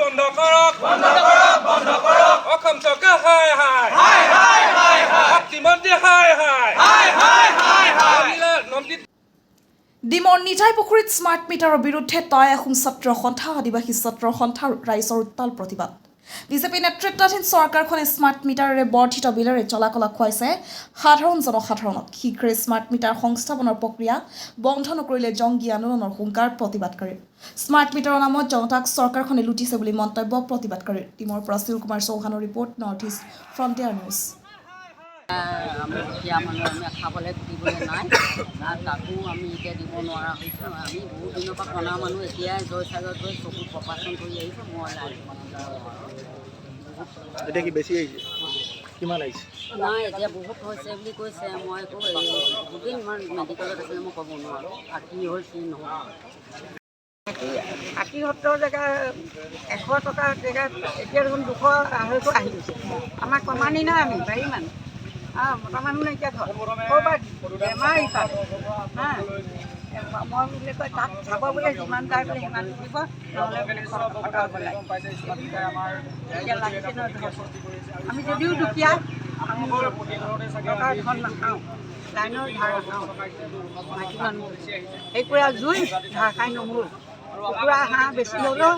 বন্ধ কৰক অসম চৰকাৰ হাই হাই শক্তিমন্ত্ৰী হাই হাই ডিমৰ নিজাই পুখুৰীত স্মাৰ্ট মিটাৰৰ বিৰুদ্ধে তই আহোম ছাত্ৰ সন্থা আদিবাসী ছাত্ৰ সন্থাৰ ৰাইজৰ উত্তাল প্ৰতিবাদ বিজেপি নেতৃত্বাধীন চৰকাৰখনে স্মাৰ্ট মিটাৰেৰে বৰ্ধিত বিলেৰে চলাকলা খুৱাইছে সাধাৰণ জনসাধাৰণক শীঘ্ৰে স্মাৰ্ট মিটাৰ সংস্থাপনৰ প্ৰক্ৰিয়া বন্ধ নকৰিলে জংগী আন্দোলনৰ হুংকাৰ প্ৰতিবাদকাৰী স্মাৰ্ট মিটাৰৰ নামত জনতাক চৰকাৰখনে লুটিছে বুলি মন্তব্য প্ৰতিবাদকাৰীৰ ডিমৰ পৰা শিল কুমাৰ চৌহানৰ report North East Frontier News আমি দুখীয়া মানুহ আমি খাবলৈ দিবলৈ নাই তাকো আমি এতিয়া দিব নোৱাৰা হৈছোঁ আমি বহুত দিনৰ পৰা কণা মানুহ এতিয়া জয়সাগৰত গৈ চকুত অপাৰেশ্যন কৰি আহিছোঁ মই এতিয়া কি বেছি আহিছে কিমান আহিছে নাই এতিয়া বহুত হৈছে বুলি কৈছে মই একো দুদিন ইমান মেডিকেলত আছিলে মই ক'ব নোৱাৰোঁ আৰু কি হ'ল কি নহয় 70 জেগা 100 টকাৰ জেগাত এতিয়া দেখোন 200 আহি গৈছে আমাৰ কমানি নাই আমি বাৰী মানুহ মতা মানুহ নাইকিয়া ঘৰ ক'ৰবাত বেমাৰ ইফালে মই বোলে কয় তাত চাব বোলে যিমান যায় বোলে সিমান দিব নহ'লে বোলে এতিয়া লাগিছে ন আমি যদিও দুখীয়া আমি টকাৰ ধন নাখাওঁ লাইনৰ ধাৰ নাখাওঁ মাইকী মানুহ সেইকুৰা জুই ধাৰ খাই নমৰোঁ কুকুৰা হাঁহ বেছি হ'লেও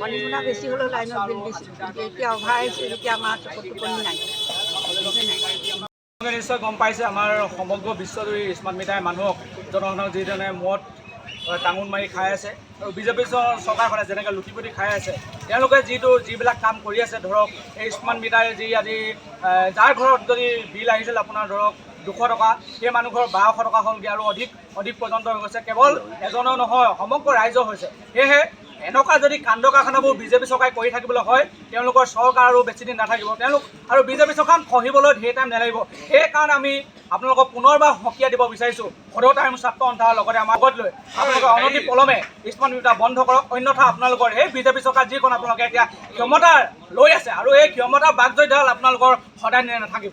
কণী গুণা বেছি হ'লেও লাইনৰ বিল বেছি কিন্তু এতিয়া অভাৰ আহিছে যেতিয়া আমাৰ চকুত টোপনি নাই নিশ্চয় গম পাইছে আমাৰ সমগ্ৰ বিশ্বজুৰি স্মাৰ্ট মিটাৰে মানুহক জনসাধাৰণক যিধৰণে মদ টাঙোন মাৰি খাই আছে আৰু বিজেপি চৰকাৰখনে যেনেকৈ লুটিপুটি খাই আছে তেওঁলোকে যিবিলাক কাম কৰি আছে ধৰক এই স্মাৰ্ট মিটাৰে যি আজি যাৰ ঘৰত যদি বিল আহিছিল আপোনাৰ ধৰক 200 টকা সেই মানুহ ঘৰ 1200 টকা হ'লগৈ আৰু অধিক পৰ্যন্ত হৈ গৈছে কেৱল এজনৰ নহয় সমগ্ৰ ৰাইজৰ হৈছে সেয়েহে এনেকুৱা যদি কাণ্ড কাৰখানাবোৰ বিজেপি চৰকাৰে কৰি থাকিবলৈ হয় তেওঁলোকৰ চৰকাৰ আৰু বেছিদিন নাথাকিব তেওঁলোক আৰু বিজেপি চৰকাৰ খহিবলৈ ধেৰ টাইম নালাগিব সেইকাৰণে আমি আপোনালোকক পুনৰবাৰ সকীয়াই দিব বিচাৰিছোঁ সদৌ টাইম ছাত্ৰ সন্থাৰ লগতে আমাৰ আগত লৈ আপোনালোকে অনতি পলমে স্মাৰ্ট মিটাৰ বন্ধ কৰক অন্যথা আপোনালোকৰ এই বিজেপি চৰকাৰ যিখন আপোনালোকে এতিয়া ক্ষমতা লৈ আছে আৰু এই ক্ষমতাৰ বাগজয়ডাল আপোনালোকৰ সদায় নাথাকিব